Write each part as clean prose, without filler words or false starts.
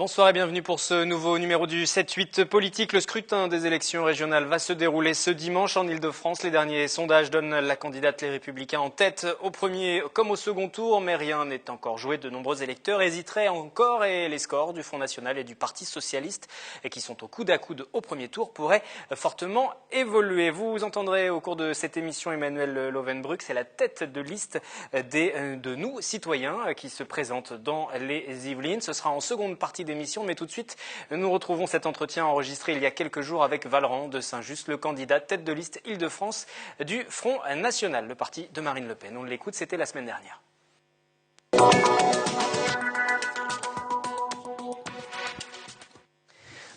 Bonsoir et bienvenue pour ce nouveau numéro du 7-8 politique. Le scrutin des élections régionales va se dérouler ce dimanche en Ile-de-France. Les derniers sondages donnent la candidate Les Républicains en tête au premier comme au second tour, mais rien n'est encore joué. De nombreux électeurs hésiteraient encore et les scores du Front National et du Parti Socialiste, qui sont au coude à coude au premier tour, pourraient fortement évoluer. Vous entendrez au cours de cette émission Emmanuel Lovenbruck, c'est la tête de liste de nous, citoyens, qui se présente dans les Yvelines. Ce sera en seconde partie d'émission, mais tout de suite, nous retrouvons cet entretien enregistré il y a quelques jours avec Valran de Saint-Just, le candidat tête de liste Île-de-France du Front National, le parti de Marine Le Pen. On l'écoute, c'était la semaine dernière.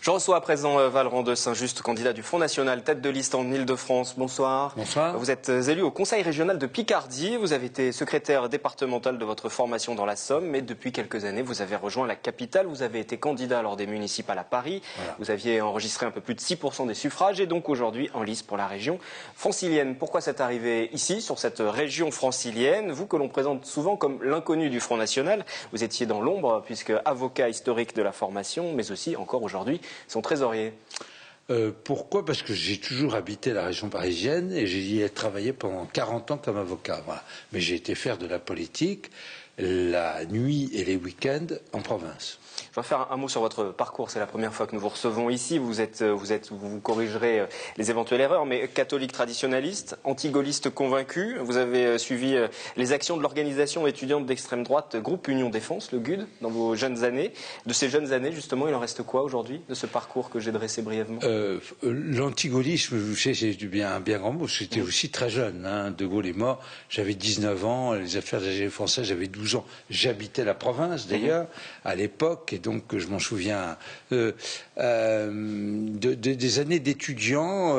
Je reçois à présent Valran de Saint-Just, candidat du Front National, tête de liste en Île-de-France. Bonsoir. Bonsoir. Vous êtes élu au Conseil régional de Picardie. Vous avez été secrétaire départemental de votre formation dans la Somme, mais depuis quelques années, vous avez rejoint la capitale. Vous avez été candidat lors des municipales à Paris. Voilà. Vous aviez enregistré un peu plus de 6% des suffrages et donc aujourd'hui en lice pour la région francilienne. Pourquoi cette arrivée ici, sur cette région francilienne? Vous que l'on présente souvent comme l'inconnu du Front National. Vous étiez dans l'ombre puisque avocat historique de la formation, mais aussi encore aujourd'hui son trésorier. Pourquoi? Parce que j'ai toujours habité la région parisienne et j'y ai travaillé pendant 40 ans comme avocat. Voilà. Mais j'ai été faire de la politique la nuit et les week-ends en province. Je vais faire un mot sur votre parcours. C'est la première fois que nous vous recevons ici. Vous corrigerez les éventuelles erreurs, mais catholique traditionnaliste, anti-gaulliste convaincu. Vous avez suivi les actions de l'organisation étudiante d'extrême droite Groupe Union Défense, le GUD, dans vos jeunes années. De ces jeunes années, justement, il en reste quoi aujourd'hui de ce parcours que j'ai dressé brièvement? L'anti-gaullisme, vous savez, c'est un bien grand mot. J'étais aussi très jeune. Hein. De Gaulle est mort. J'avais 19 ans. Les affaires des français, j'avais 12 ans. J'habitais la province, d'ailleurs, à l'époque. Et donc, je m'en souviens des années d'étudiants,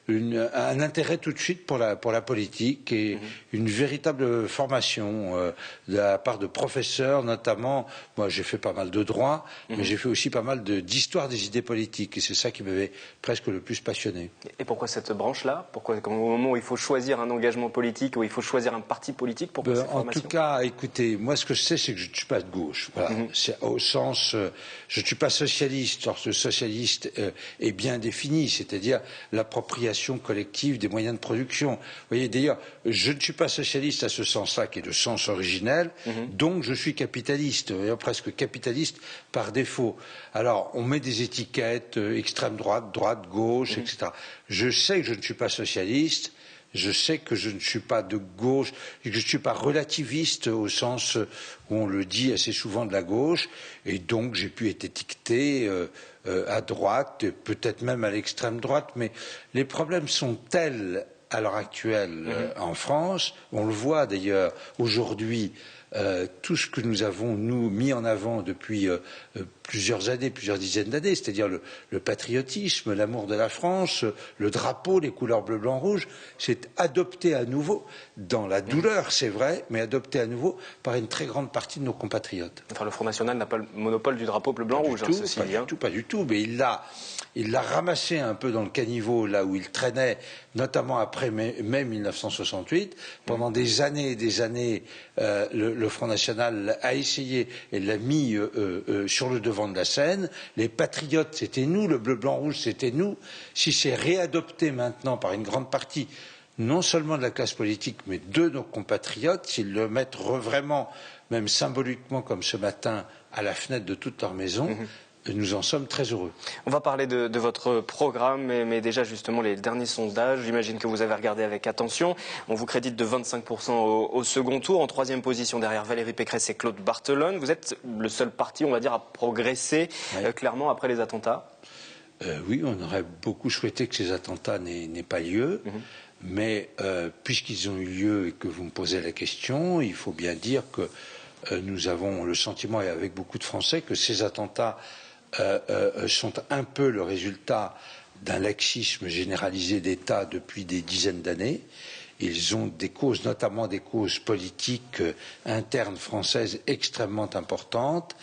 un intérêt tout de suite pour la politique et une véritable formation de la part de professeurs, notamment. Moi, j'ai fait pas mal de droit, mais j'ai fait aussi pas mal d'histoire des idées politiques. Et c'est ça qui m'avait presque le plus passionné. Et pourquoi cette branche-là? Pourquoi, au moment où il faut choisir un engagement politique, où il faut choisir un parti politique, pourquoi cette formation? En tout cas, écoutez, moi, ce que je sais, c'est que je ne suis pas de gauche. Voilà. C'est au sens, je ne suis pas socialiste. Or, ce socialiste est bien défini, c'est-à-dire l'appropriation collective des moyens de production. Vous voyez, d'ailleurs, je ne suis pas socialiste à ce sens-là, qui est le sens originel, donc je suis capitaliste, presque capitaliste par défaut. Alors, on met des étiquettes, extrême droite, droite, gauche, etc. Je sais que je ne suis pas socialiste. Je sais que je ne suis pas de gauche, que je ne suis pas relativiste au sens où on le dit assez souvent de la gauche, et donc j'ai pu être étiqueté à droite, peut-être même à l'extrême droite, mais les problèmes sont tels à l'heure actuelle en France, on le voit d'ailleurs aujourd'hui. Tout ce que nous avons, nous, mis en avant depuis plusieurs années, plusieurs dizaines d'années, c'est-à-dire le patriotisme, l'amour de la France, le drapeau, les couleurs bleu, blanc, rouge, c'est adopté à nouveau, dans la douleur, c'est vrai, mais adopté à nouveau par une très grande partie de nos compatriotes. Enfin, le Front National n'a pas le monopole du drapeau bleu, blanc, rouge, pas du tout, mais il l'a ramassé un peu dans le caniveau, là où il traînait, notamment après mai 1968. Pendant des années et des années, le Front National a essayé et l'a mis sur le devant de la scène. Les patriotes, c'était nous. Le bleu, blanc, rouge, c'était nous. Si c'est réadopté maintenant par une grande partie, non seulement de la classe politique, mais de nos compatriotes, s'ils le mettent vraiment, même symboliquement, comme ce matin, à la fenêtre de toute leur maison, nous en sommes très heureux. On va parler de votre programme, mais déjà justement les derniers sondages, j'imagine que vous avez regardé avec attention. On vous crédite de 25% au second tour, en troisième position derrière Valérie Pécresse et Claude Barthelone. Vous êtes le seul parti, on va dire, à progresser clairement après les attentats. Oui, on aurait beaucoup souhaité que ces attentats n'aient pas lieu. Mais puisqu'ils ont eu lieu et que vous me posez la question, il faut bien dire que nous avons le sentiment, et avec beaucoup de Français, que ces attentats sont un peu le résultat d'un laxisme généralisé d'État depuis des dizaines d'années. Ils ont des causes, notamment des causes politiques internes françaises extrêmement importantes.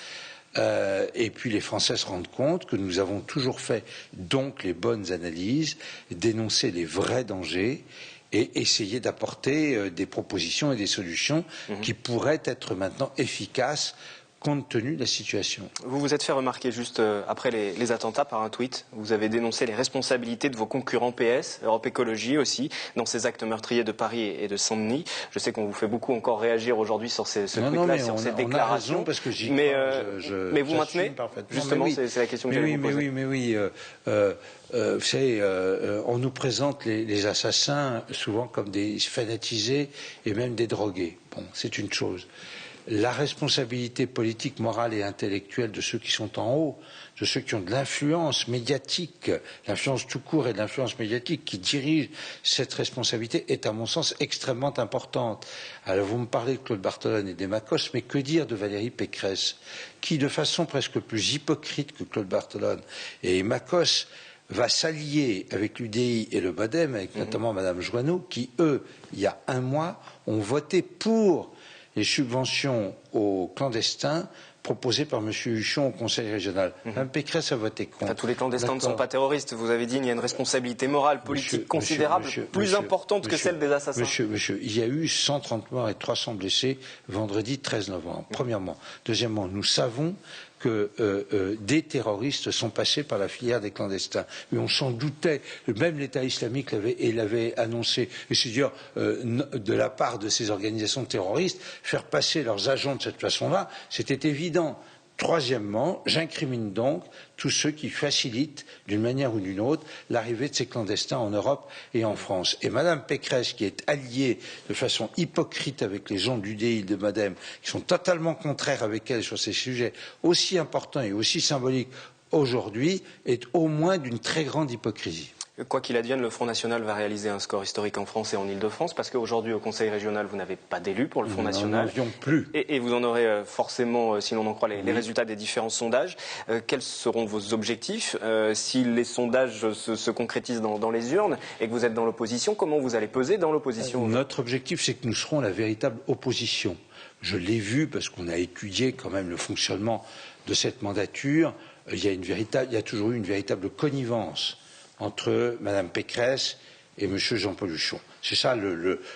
Et puis les Français se rendent compte que nous avons toujours fait donc les bonnes analyses, dénoncer les vrais dangers et essayer d'apporter des propositions et des solutions qui pourraient être maintenant efficaces compte tenu de la situation. Vous vous êtes fait remarquer juste après les attentats par un tweet. Vous avez dénoncé les responsabilités de vos concurrents PS, Europe Écologie aussi, dans ces actes meurtriers de Paris et de Saint-Denis. Je sais qu'on vous fait beaucoup encore réagir aujourd'hui sur ce tweet-là, sur ces déclarations. On a raison parce que j'y crois. Mais vous maintenez justement, c'est la question que j'allais vous poser. Mais oui, vous savez, on nous présente les assassins souvent comme des fanatisés et même des drogués. Bon, c'est une chose. La responsabilité politique, morale et intellectuelle de ceux qui sont en haut, de ceux qui ont de l'influence médiatique, l'influence tout court et de l'influence médiatique qui dirige cette responsabilité est à mon sens extrêmement importante. Alors vous me parlez de Claude Barthelone et des Macos, mais que dire de Valérie Pécresse, qui de façon presque plus hypocrite que Claude Barthelone et Macos va s'allier avec l'UDI et le MoDem, avec notamment Madame Joanneau, qui eux, il y a un mois, ont voté pour les subventions aux clandestins proposées par M. Huchon au Conseil régional. Mme Pécresse a voté contre. Enfin, tous les clandestins ne sont pas terroristes. Vous avez dit qu'il y a une responsabilité morale, politique considérable, plus importante que celle des assassins. Monsieur, il y a eu 130 morts et 300 blessés vendredi 13 novembre, premièrement. Deuxièmement, nous savons que des terroristes sont passés par la filière des clandestins. Mais on s'en doutait. Même l'État islamique l'avait annoncé. Et c'est-à-dire, de la part de ces organisations terroristes, faire passer leurs agents de cette façon-là, c'était évident. Troisièmement, j'incrimine donc tous ceux qui facilitent, d'une manière ou d'une autre, l'arrivée de ces clandestins en Europe et en France. Et Madame Pécresse, qui est alliée de façon hypocrite avec les gens d'UDI, de MoDem, qui sont totalement contraires avec elle sur ces sujets aussi importants et aussi symboliques aujourd'hui, est au moins d'une très grande hypocrisie. Quoi qu'il advienne, le Front National va réaliser un score historique en France et en Ile-de-France, parce qu'aujourd'hui, au Conseil régional, vous n'avez pas d'élu pour le Front National. Nous n'en avions plus. Et vous en aurez forcément, si l'on en croit les résultats des différents sondages. Quels seront vos objectifs si les sondages se concrétisent dans les urnes et que vous êtes dans l'opposition? Comment vous allez peser dans l'opposition? Notre objectif, c'est que nous serons la véritable opposition. Je l'ai vu parce qu'on a étudié quand même le fonctionnement de cette mandature. Il y a toujours eu une véritable connivence entre Mme Pécresse et M. Jean-Paul Huchon. C'est ça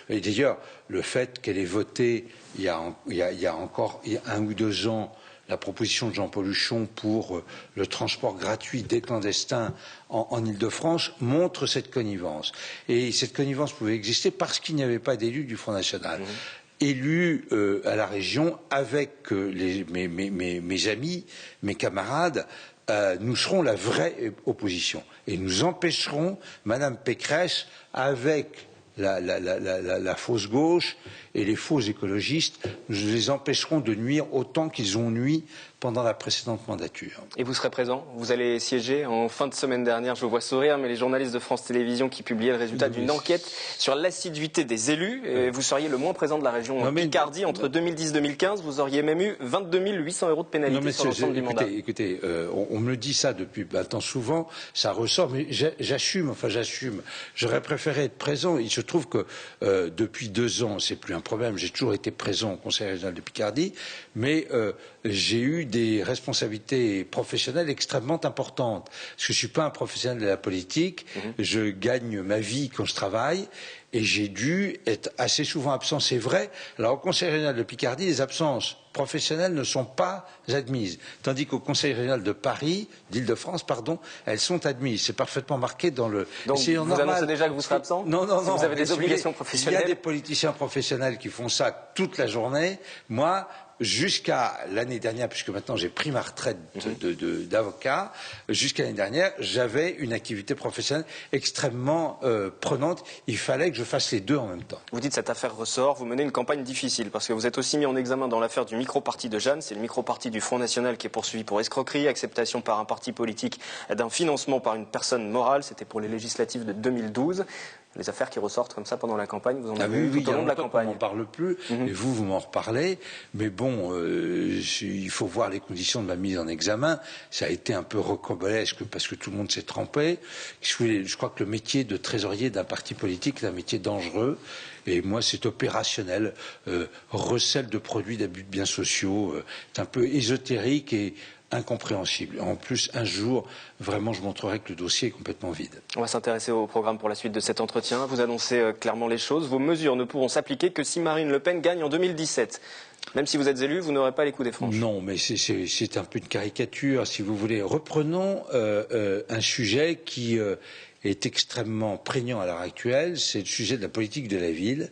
et d'ailleurs, le fait qu'elle ait voté il y a encore 1 ou 2 ans la proposition de Jean-Paul Huchon pour le transport gratuit des clandestins en Ile-de-France montre cette connivence. Et cette connivence pouvait exister parce qu'il n'y avait pas d'élus du Front National. Élus à la région avec mes amis, mes camarades, nous serons la vraie opposition et nous empêcherons Madame Pécresse avec la fausse gauche et les faux écologistes, nous les empêcherons de nuire autant qu'ils ont nui pendant la précédente mandature. Et vous serez présent? Vous allez siéger en fin de semaine dernière, je vous vois sourire, mais les journalistes de France Télévisions qui publiaient le résultat d'une enquête sur l'assiduité des élus, et vous seriez le moins présent de la région Picardie entre 2010 et 2015, vous auriez même eu 22 800 € de pénalité sur l'ensemble du mandat. Écoutez, on me le dit ça depuis un temps souvent, ça ressort, mais j'assume. J'aurais préféré être présent. Il se trouve que depuis 2 ans, c'est plus un problème, j'ai toujours été présent au Conseil régional de Picardie, mais j'ai eu des responsabilités professionnelles extrêmement importantes. Parce que je ne suis pas un professionnel de la politique, je gagne ma vie quand je travaille, et j'ai dû être assez souvent absent, c'est vrai. Alors au Conseil régional de Picardie, les absences professionnelles ne sont pas admises, tandis qu'au Conseil régional de Paris, d'Île-de-France, pardon, elles sont admises. C'est parfaitement marqué dans le... Donc vous annoncez déjà que vous serez absent? Non. Si vous avez des obligations professionnelles? Il y a des politiciens professionnels qui font ça toute la journée. Moi, jusqu'à l'année dernière, puisque maintenant j'ai pris ma retraite d'avocat, jusqu'à l'année dernière, j'avais une activité professionnelle extrêmement prenante. Il fallait que je fasse les deux en même temps. Vous dites cette affaire ressort, vous menez une campagne difficile, parce que vous êtes aussi mis en examen dans l'affaire du micro-parti de Jeanne. C'est le micro-parti du Front National qui est poursuivi pour escroquerie, acceptation par un parti politique d'un financement par une personne morale. C'était pour les législatives de 2012. Les affaires qui ressortent comme ça pendant la campagne, vous en avez vu tout au long de la campagne. On n'en parle plus, et vous m'en reparlez. Mais bon, il faut voir les conditions de ma mise en examen. Ça a été un peu rocambolesque parce que tout le monde s'est trempé. Je crois que le métier de trésorier d'un parti politique est un métier dangereux. Et moi, c'est opérationnel, recel de produits d'abus de biens sociaux, c'est un peu ésotérique et incompréhensible. En plus, un jour, vraiment, je montrerai que le dossier est complètement vide. On va s'intéresser au programme pour la suite de cet entretien. Vous annoncez clairement les choses. Vos mesures ne pourront s'appliquer que si Marine Le Pen gagne en 2017. Même si vous êtes élu, vous n'aurez pas les coups des franches. Non, mais c'est un peu une caricature, si vous voulez. Reprenons un sujet qui est extrêmement prégnant à l'heure actuelle, c'est le sujet de la politique de la ville,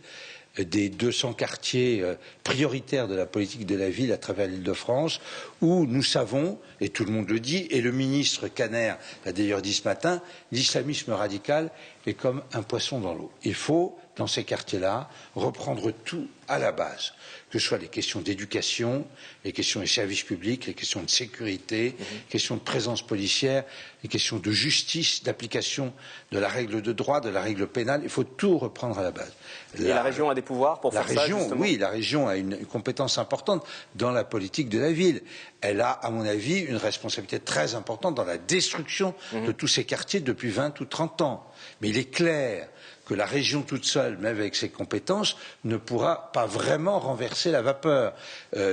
des 200 quartiers prioritaires de la politique de la ville à travers l'Île-de-France, où nous savons, et tout le monde le dit, et le ministre Caner l'a d'ailleurs dit ce matin, l'islamisme radical est comme un poisson dans l'eau. Il faut, dans ces quartiers-là, reprendre tout à la base, que ce soit les questions d'éducation, les questions des services publics, les questions de sécurité, les questions de présence policière, les questions de justice, d'application de la règle de droit, de la règle pénale. Il faut tout reprendre à la base. Et la région a des pouvoirs pour faire ça, justement ? Oui, la région a une compétence importante dans la politique de la ville. Elle a, à mon avis, une responsabilité très importante dans la destruction de tous ces quartiers depuis 20 ou 30 ans. Mais il est clair que la région toute seule, même avec ses compétences, ne pourra pas vraiment renverser la vapeur.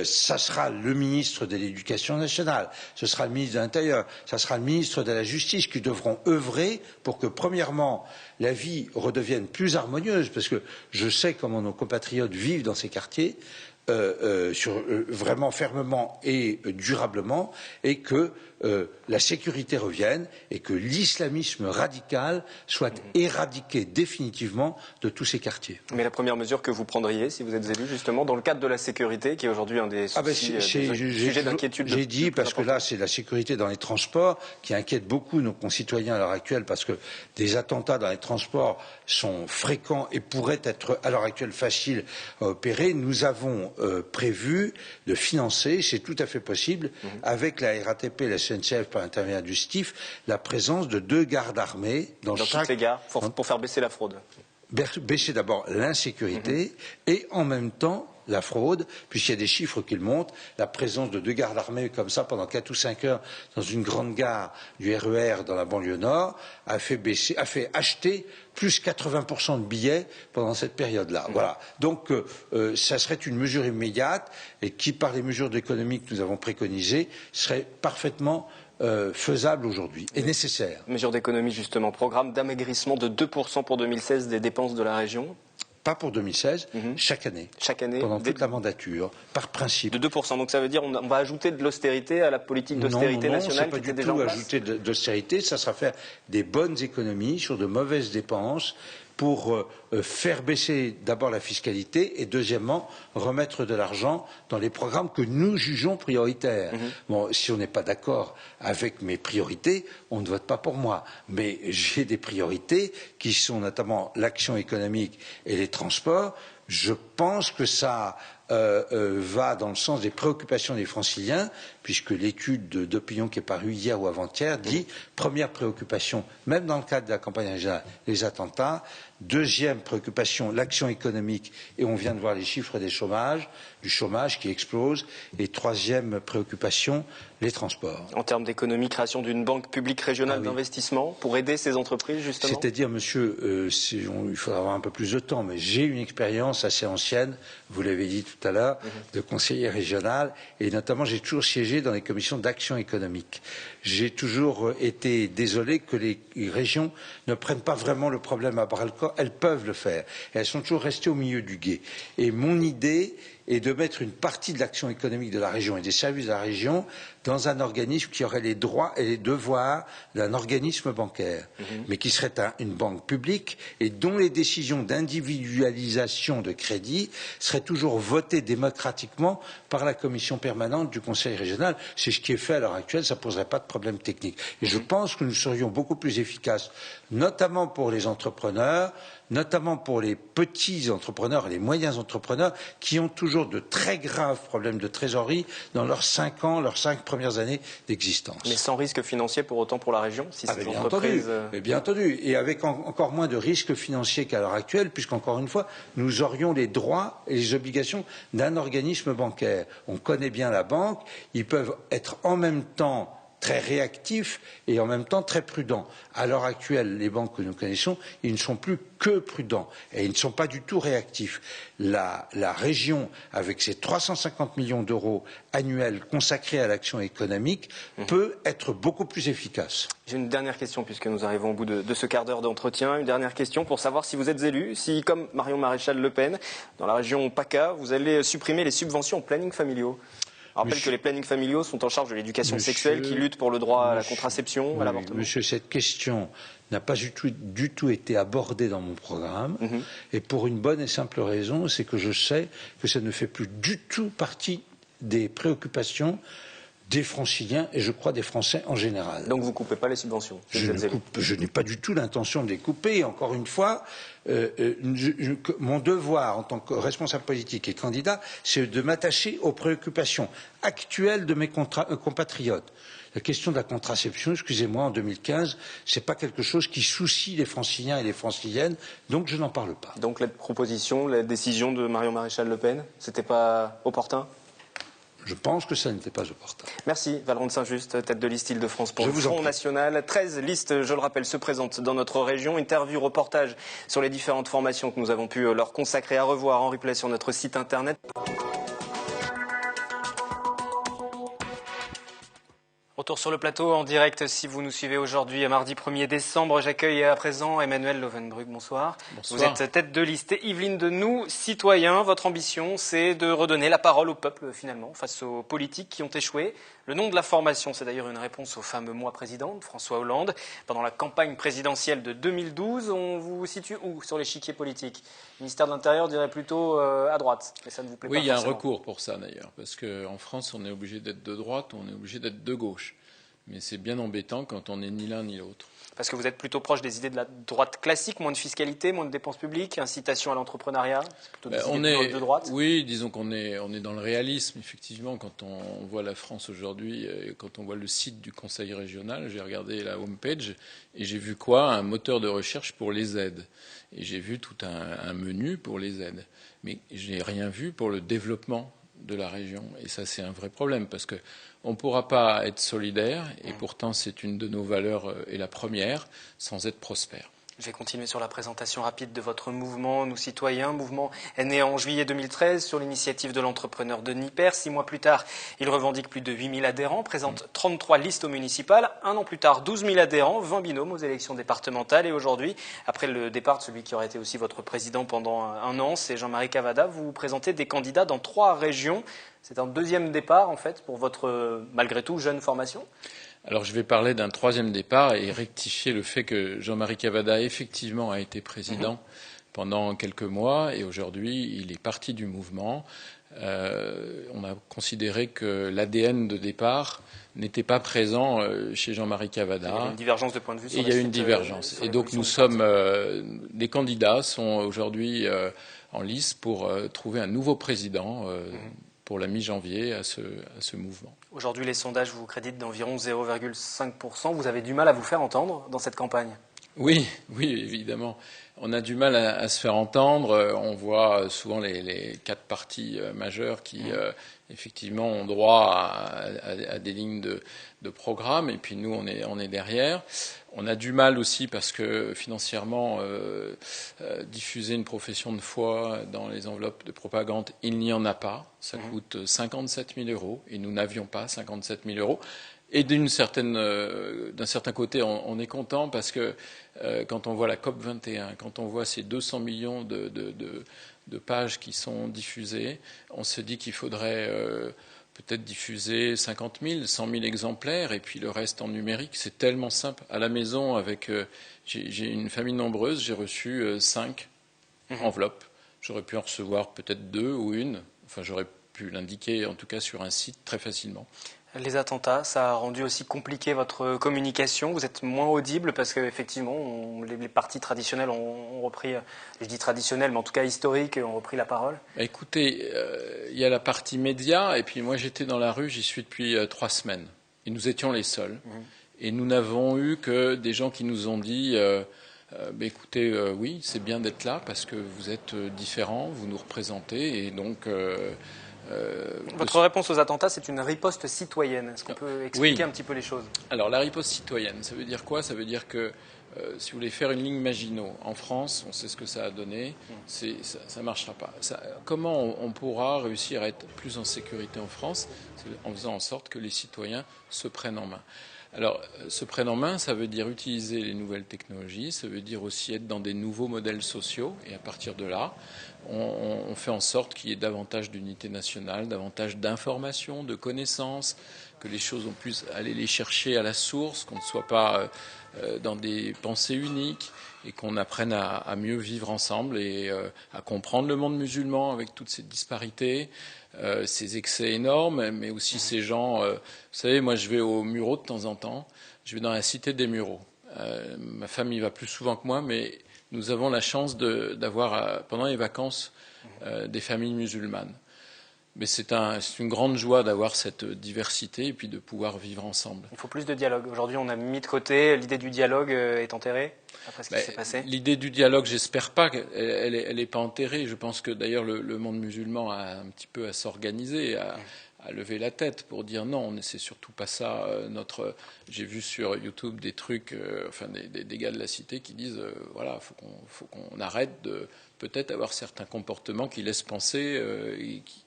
Ça sera le ministre de l'Éducation nationale, ce sera le ministre de l'Intérieur, ça sera le ministre de la Justice qui devront œuvrer pour que, premièrement, la vie redevienne plus harmonieuse, parce que je sais comment nos compatriotes vivent dans ces quartiers, vraiment fermement et durablement, et que la sécurité revienne et que l'islamisme radical soit éradiqué définitivement de tous ces quartiers. Mais la première mesure que vous prendriez, si vous êtes élu, justement, dans le cadre de la sécurité, qui est aujourd'hui un des sujets d'inquiétude. J'ai dit, parce que là, c'est la sécurité dans les transports qui inquiète beaucoup nos concitoyens à l'heure actuelle, parce que des attentats dans les transports sont fréquents et pourraient être, à l'heure actuelle, faciles à opérer. Nous avons prévu de financer, c'est tout à fait possible, avec la RATP et la SNCF par l'intermédiaire du STIF, la présence de 2 gardes armés dans toutes les gares pour faire baisser la fraude. Baisser d'abord l'insécurité et en même temps la fraude, puisqu'il y a des chiffres qui le montrent, la présence de 2 gardes armés comme ça pendant 4 ou 5 heures dans une grande gare du RER dans la banlieue nord a fait acheter plus 80% de billets pendant cette période-là. Voilà. Donc, ça serait une mesure immédiate et qui, par les mesures économiques que nous avons préconisées, serait parfaitement faisable aujourd'hui et nécessaire. Mesure d'économie, justement. Programme d'amaigrissement de 2% pour 2016 des dépenses de la région. Pas pour 2016, chaque année. Chaque année. Pendant toute la mandature, par principe. De 2%. Donc ça veut dire on va ajouter de l'austérité à la politique d'austérité nationale qui était déjà en place ? Non, c'est pas du tout ajouter de l'austérité. Ça sera faire des bonnes économies sur de mauvaises dépenses pour faire baisser d'abord la fiscalité et deuxièmement remettre de l'argent dans les programmes que nous jugeons prioritaires. Bon, si on n'est pas d'accord avec mes priorités, on ne vote pas pour moi. Mais j'ai des priorités qui sont notamment l'action économique et les transports. Je pense que ça va dans le sens des préoccupations des Franciliens, puisque l'étude d'opinion qui est parue hier ou avant-hier dit première préoccupation, même dans le cadre de la campagne régionale, les attentats. Deuxième préoccupation, l'action économique, et on vient de voir les chiffres du chômage qui explose. Et troisième préoccupation, les transports. En termes d'économie, création d'une banque publique régionale d'investissement pour aider ces entreprises, justement ? C'est-à-dire, monsieur, il faudra avoir un peu plus de temps, mais j'ai une expérience assez ancienne, vous l'avez dit tout à l'heure, de conseiller régional, et notamment j'ai toujours siégé dans les commissions d'action économique. J'ai toujours été désolé que les régions ne prennent pas vraiment le problème à bras-le-corps. Elles peuvent le faire. Et elles sont toujours restées au milieu du gué. Et mon idée est de mettre une partie de l'action économique de la région et des services de la région dans un organisme qui aurait les droits et les devoirs d'un organisme bancaire, mais qui serait une banque publique et dont les décisions d'individualisation de crédit seraient toujours votées démocratiquement par la commission permanente du Conseil régional. C'est ce qui est fait à l'heure actuelle, ça ne poserait pas de problème technique. Et je pense que nous serions beaucoup plus efficaces, notamment pour les entrepreneurs, notamment pour les petits entrepreneurs et les moyens entrepreneurs qui ont toujours de très graves problèmes de trésorerie dans leurs 5 ans, leurs 5 premières années d'existence. Mais sans risque financier pour autant pour la région, si ces bien entreprises... entendu, mais bien entendu, et avec encore moins de risques financiers qu'à l'heure actuelle, puisqu'encore une fois, nous aurions les droits et les obligations d'un organisme bancaire. On connaît bien la banque, ils peuvent être en même temps très réactifs et en même temps très prudents. À l'heure actuelle, les banques que nous connaissons, ils ne sont plus que prudents et ils ne sont pas du tout réactifs. La région, avec ses 350 millions d'euros annuels consacrés à l'action économique, peut être beaucoup plus efficace. J'ai une dernière question puisque nous arrivons au bout de ce quart d'heure d'entretien. Une dernière question pour savoir si vous êtes élu, si, comme Marion Maréchal Le Pen, dans la région PACA, vous allez supprimer les subventions aux plannings familiaux. Je rappelle que les plannings familiaux sont en charge de l'éducation sexuelle, qui luttent pour le droit à la contraception, à l'avortement. Monsieur, cette question n'a pas du tout été abordée dans mon programme, et pour une bonne et simple raison, c'est que je sais que ça ne fait plus du tout partie des préoccupations des Franciliens et je crois des Français en général. Donc vous ne coupez pas les subventions? Je n'ai pas du tout l'intention de les couper. Encore une fois, mon devoir en tant que responsable politique et candidat, c'est de m'attacher aux préoccupations actuelles de mes compatriotes. La question de la contraception, excusez-moi, en 2015, c'est pas quelque chose qui soucie les Franciliens et les Franciliennes, donc je n'en parle pas. Donc la proposition, la décision de Marion Maréchal Le Pen, c'était pas opportun? Je pense que ça n'était pas opportun. Merci, Vallerand de Saint-Just, tête de liste Île-de-France pour le Front National. 13 listes, je le rappelle, se présentent dans notre région. Interview, reportage sur les différentes formations que nous avons pu leur consacrer, à revoir en replay sur notre site internet. Retour sur le plateau en direct si vous nous suivez aujourd'hui, mardi 1er décembre. J'accueille à présent Emmanuel Lovenbrug. Bonsoir. Bonsoir. Vous êtes tête de liste Yveline de Nous, citoyens. Votre ambition, c'est de redonner la parole au peuple, finalement, face aux politiques qui ont échoué. Le nom de la formation, c'est d'ailleurs une réponse au fameux mois président de François Hollande. Pendant la campagne présidentielle de 2012, on vous situe où sur l'échiquier politique? Le ministère de l'Intérieur dirait plutôt à droite, mais ça ne vous plaît pas forcément. Oui, il y a un recours pour ça d'ailleurs, parce qu'en France, on est obligé d'être de droite, on est obligé d'être de gauche. Mais c'est bien embêtant quand on n'est ni l'un ni l'autre. Parce que vous êtes plutôt proche des idées de la droite classique, moins de fiscalité, moins de dépenses publiques, incitation à l'entrepreneuriat, c'est plutôt des idées de droite. Oui, disons qu'on est dans le réalisme, effectivement, quand on voit la France aujourd'hui, quand on voit le site du Conseil régional, j'ai regardé la homepage et j'ai vu quoi? Un moteur de recherche pour les aides. Et j'ai vu tout un menu pour les aides. Mais je n'ai rien vu pour le développement de la région. Et ça, c'est un vrai problème, parce que on ne pourra pas être solidaire, et pourtant c'est une de nos valeurs et la première, sans être prospère. Je vais continuer sur la présentation rapide de votre mouvement, Nous Citoyens. Mouvement est né en juillet 2013 sur l'initiative de l'entrepreneur Denis Père. 6 mois plus tard, il revendique plus de 8000 adhérents, présente 33 listes aux municipales. 1 an plus tard, 12 000 adhérents, 20 binômes aux élections départementales. Et aujourd'hui, après le départ de celui qui aurait été aussi votre président pendant un an, c'est Jean-Marie Cavada, vous présentez des candidats dans 3 régions. C'est un deuxième départ, en fait, pour votre, malgré tout, jeune formation. Alors je vais parler d'un 3e départ et rectifier le fait que Jean-Marie Cavada effectivement a été président pendant quelques mois et aujourd'hui il est parti du mouvement. On a considéré que l'ADN de départ n'était pas présent chez Jean-Marie Cavada. Il y a une divergence de point de vue sur il y a une divergence. Et donc nous sommes, les candidats sont aujourd'hui en lice pour trouver un nouveau président pour la mi-janvier à ce mouvement. Aujourd'hui, les sondages vous créditent d'environ 0,5%. Vous avez du mal à vous faire entendre dans cette campagne? Oui, évidemment. On a du mal à se faire entendre. On voit souvent les 4 partis majeurs qui, effectivement, ont droit à des lignes de programme. Et puis nous, on est derrière. On a du mal aussi parce que financièrement, diffuser une profession de foi dans les enveloppes de propagande, il n'y en a pas. Ça coûte 57 000 € et nous n'avions pas 57 000 €. Et d'un certain côté, on est content parce que quand on voit la COP 21, quand on voit ces 200 millions de pages qui sont diffusées, on se dit qu'il faudrait peut-être diffuser 50 000, 100 000 exemplaires et puis le reste en numérique. C'est tellement simple. À la maison, j'ai une famille nombreuse, j'ai reçu 5 enveloppes. J'aurais pu en recevoir peut-être 2 ou 1. Enfin, j'aurais pu l'indiquer en tout cas sur un site très facilement. Les attentats, ça a rendu aussi compliqué votre communication. Vous êtes moins audible parce qu'effectivement, les partis traditionnels ont repris, je dis traditionnels, mais en tout cas historiques, ont repris la parole. Écoutez, il y a la partie média, et puis moi j'étais dans la rue, j'y suis depuis 3 semaines. Et nous étions les seuls. Et nous n'avons eu que des gens qui nous ont dit écoutez, oui, c'est bien d'être là parce que vous êtes différents, vous nous représentez, et donc Votre réponse aux attentats, c'est une riposte citoyenne. Est-ce qu'on peut expliquer un petit peu les choses? Alors, la riposte citoyenne, ça veut dire quoi? Ça veut dire que si vous voulez faire une ligne Maginot en France, on sait ce que ça a donné, ça ne marchera pas. Comment on pourra réussir à être plus en sécurité en France? C'est en faisant en sorte que les citoyens se prennent en main. Alors, se prendre en main, ça veut dire utiliser les nouvelles technologies, ça veut dire aussi être dans des nouveaux modèles sociaux, et à partir de là, on fait en sorte qu'il y ait davantage d'unité nationale, davantage d'informations, de connaissances, que les choses, on puisse aller les chercher à la source, qu'on ne soit pas dans des pensées uniques, et qu'on apprenne à mieux vivre ensemble et à comprendre le monde musulman avec toutes ces disparités, ces excès énormes, mais aussi ces gens. Vous savez, moi, je vais aux Mureaux de temps en temps. Je vais dans la cité des Mureaux. Ma femme y va plus souvent que moi, mais nous avons la chance d'avoir pendant les vacances des familles musulmanes. Mais c'est une grande joie d'avoir cette diversité et puis de pouvoir vivre ensemble. Il faut plus de dialogue. Aujourd'hui, on a mis de côté, l'idée du dialogue est enterrée après ce qui s'est passé. L'idée du dialogue, j'espère pas qu'elle n'est pas enterrée. Je pense que d'ailleurs le monde musulman a un petit peu à s'organiser, à lever la tête pour dire non, c'est surtout pas ça. J'ai vu sur YouTube des trucs, des gars de la cité qui disent voilà, faut qu'on arrête de peut-être avoir certains comportements qui laissent penser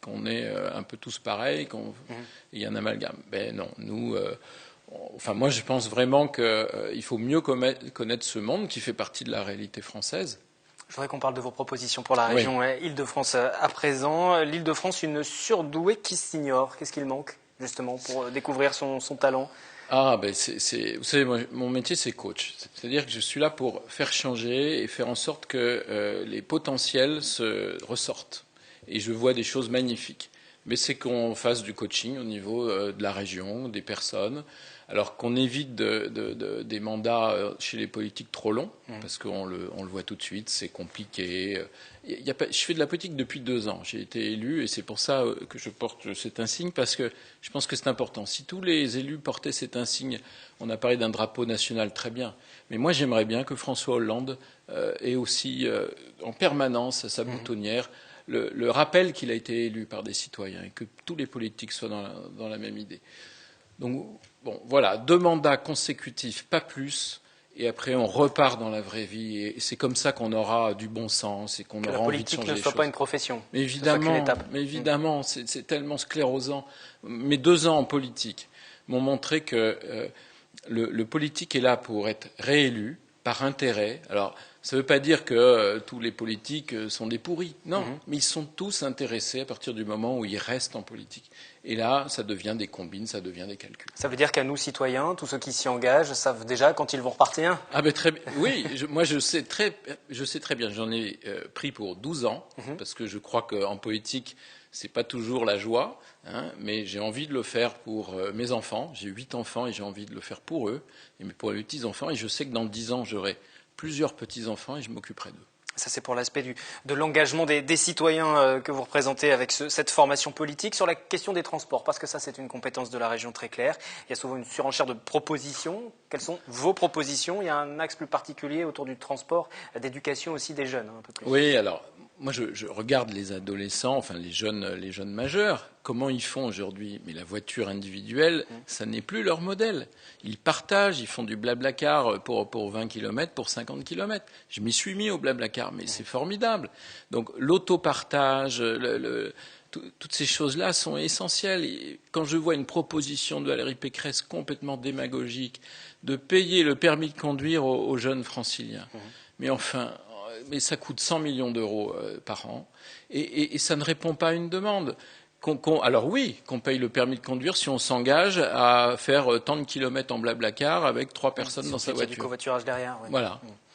qu'on est un peu tous pareils, qu'il y a un amalgame. Ben non, nous. Moi, je pense vraiment qu'il faut mieux connaître ce monde qui fait partie de la réalité française. Je voudrais qu'on parle de vos propositions pour la région Île-de-France à présent. L'Île-de-France, une surdouée qui s'ignore. Qu'est-ce qu'il manque, justement, pour découvrir son talent? Vous savez, moi, mon métier, c'est coach. C'est-à-dire que je suis là pour faire changer et faire en sorte que les potentiels se ressortent. Et je vois des choses magnifiques. Mais c'est qu'on fasse du coaching au niveau de la région, des personnes, alors qu'on évite des mandats chez les politiques trop longs, parce qu'on le voit tout de suite, c'est compliqué. Je fais de la politique depuis 2 ans. J'ai été élu et c'est pour ça que je porte cet insigne, parce que je pense que c'est important. Si tous les élus portaient cet insigne, on a parlé d'un drapeau national, très bien. Mais moi, j'aimerais bien que François Hollande ait aussi en permanence à sa boutonnière le rappel qu'il a été élu par des citoyens et que tous les politiques soient dans la même idée. Donc, bon, voilà, 2 mandats consécutifs, pas plus, et après on repart dans la vraie vie, et c'est comme ça qu'on aura du bon sens et qu'on aura envie de changer les choses. Que la politique ne soit pas une profession. Mais évidemment, c'est tellement sclérosant. Mes 2 ans en politique m'ont montré que le politique est là pour être réélu par intérêt. Alors, ça ne veut pas dire que tous les politiques sont des pourris. Non, mais ils sont tous intéressés à partir du moment où ils restent en politique. Et là, ça devient des combines, ça devient des calculs. Ça veut dire qu'à nous, citoyens, tous ceux qui s'y engagent, savent déjà quand ils vont repartir? Ah ben très bien. Oui, moi je sais très bien. J'en ai pris pour 12 ans, parce que je crois qu'en politique, c'est pas toujours la joie, mais j'ai envie de le faire pour mes enfants. J'ai 8 enfants et j'ai envie de le faire pour eux, et pour les petits-enfants. Et je sais que dans 10 ans, j'aurai plusieurs petits-enfants et je m'occuperai d'eux. Ça, c'est pour l'aspect de l'engagement des citoyens que vous représentez avec cette formation politique. Sur la question des transports, parce que ça, c'est une compétence de la région très claire. Il y a souvent une surenchère de propositions. Quelles sont vos propositions? Il y a un axe plus particulier autour du transport, d'éducation aussi des jeunes, un peu plus. Oui, alors, moi, je regarde les adolescents, les jeunes majeurs, comment ils font aujourd'hui. Mais la voiture individuelle, ça n'est plus leur modèle. Ils partagent, ils font du blablacar pour 20 km, pour 50 km. Je m'y suis mis au blablacar, mais c'est formidable. Donc, l'autopartage, toutes ces choses-là sont essentielles. Et quand je vois une proposition de Valérie Pécresse complètement démagogique de payer le permis de conduire aux jeunes franciliens, mais ça coûte 100 millions d'euros par an, et ça ne répond pas à une demande. Alors oui, qu'on paye le permis de conduire si on s'engage à faire tant de kilomètres en blablacar avec 3 personnes dans sa voiture. Il y a du covoiturage derrière. Oui.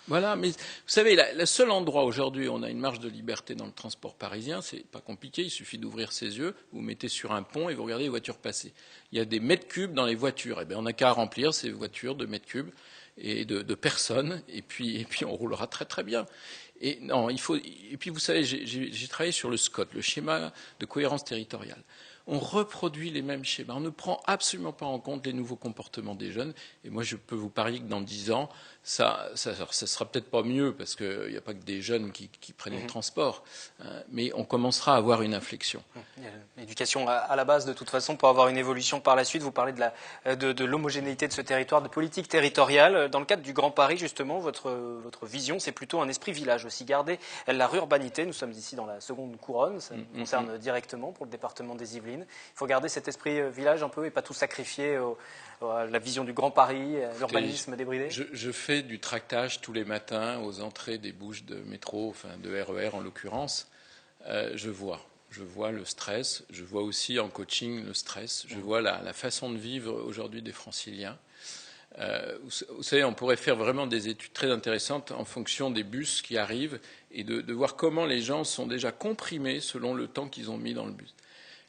Voilà, mais vous savez, le seul endroit aujourd'hui où on a une marge de liberté dans le transport parisien, c'est pas compliqué, il suffit d'ouvrir ses yeux, vous mettez sur un pont et vous regardez les voitures passer. Il y a des mètres cubes dans les voitures, et bien on n'a qu'à remplir ces voitures de mètres cubes et de personnes, et puis on roulera très très bien. Et puis vous savez, j'ai travaillé sur le SCOT, le schéma de cohérence territoriale. on reproduit les mêmes schémas. On ne prend absolument pas en compte les nouveaux comportements des jeunes. Et moi, je peux vous parier que dans 10 ans, ça sera peut-être pas mieux, parce qu'il n'y a pas que des jeunes qui prennent les transports, mais on commencera à avoir une inflexion. L'éducation à la base, de toute façon, pour avoir une évolution par la suite. Vous parlez de l'homogénéité de ce territoire, de politique territoriale. Dans le cadre du Grand Paris, justement, votre vision, c'est plutôt un esprit village aussi. Garder la rurbanité. Nous sommes ici dans la seconde couronne, ça nous concerne directement pour le département des Yvelines. Il faut garder cet esprit village un peu et pas tout sacrifier à la vision du Grand Paris, l'urbanisme débridé. Je fais du tractage tous les matins aux entrées des bouches de métro, enfin de RER en l'occurrence. Je vois le stress, je vois aussi en coaching le stress, je vois la façon de vivre aujourd'hui des Franciliens. Vous savez, on pourrait faire vraiment des études très intéressantes en fonction des bus qui arrivent et de voir comment les gens sont déjà comprimés selon le temps qu'ils ont mis dans le bus.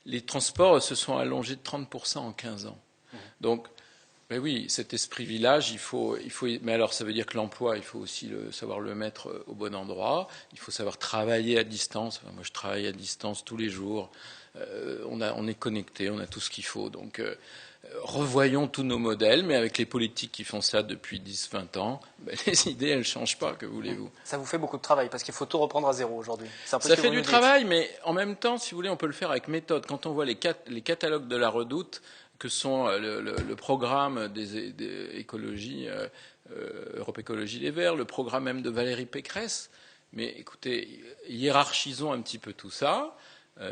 Les transports se sont allongés de 30% en 15 ans. Donc, ben oui, cet esprit village, mais alors ça veut dire que l'emploi, il faut aussi savoir le mettre au bon endroit. Il faut savoir travailler à distance. Moi, je travaille à distance tous les jours. On est connecté, on a tout ce qu'il faut. Donc, revoyons tous nos modèles, mais avec les politiques qui font ça depuis 10-20 ans, ben, les idées, elles ne changent pas, que voulez-vous. Ça vous fait beaucoup de travail, parce qu'il faut tout reprendre à zéro aujourd'hui. Ça fait du travail, mais en même temps, si vous voulez, on peut le faire avec méthode. Quand on voit les catalogues de la Redoute, que sont le programme des écologies, Europe Écologie Les Verts, le programme même de Valérie Pécresse. Mais écoutez, hiérarchisons un petit peu tout ça,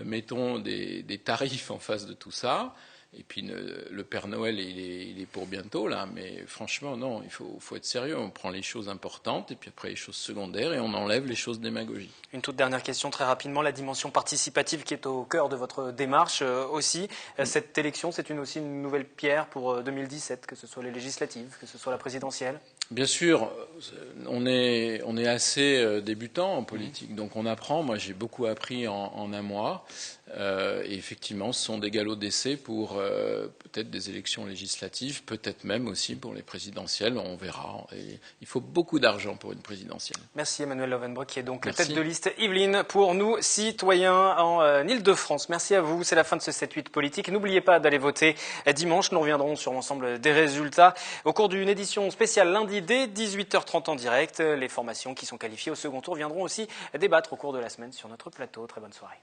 mettons des tarifs en face de tout ça. Et puis le Père Noël, il est pour bientôt là, mais franchement non, il faut être sérieux. On prend les choses importantes et puis après les choses secondaires et on enlève les choses démagogiques. Une toute dernière question très rapidement, la dimension participative qui est au cœur de votre démarche aussi. Cette élection, c'est aussi une nouvelle pierre pour 2017, que ce soit les législatives, que ce soit la présidentielle. Bien sûr, on est assez débutant en politique, donc on apprend. Moi, j'ai beaucoup appris en un mois. Et effectivement, ce sont des galops d'essai pour peut-être des élections législatives, peut-être même aussi pour les présidentielles, on verra. Et il faut beaucoup d'argent pour une présidentielle. Merci Emmanuel Lovenbroek, qui est donc la tête de liste Yvelines pour nous, citoyens en Ile-de-France. Merci à vous, c'est la fin de ce 7-8 politique. N'oubliez pas d'aller voter dimanche, nous reviendrons sur l'ensemble des résultats au cours d'une édition spéciale lundi dès 18h30 en direct. Les formations qui sont qualifiées au second tour viendront aussi débattre au cours de la semaine sur notre plateau. Très bonne soirée.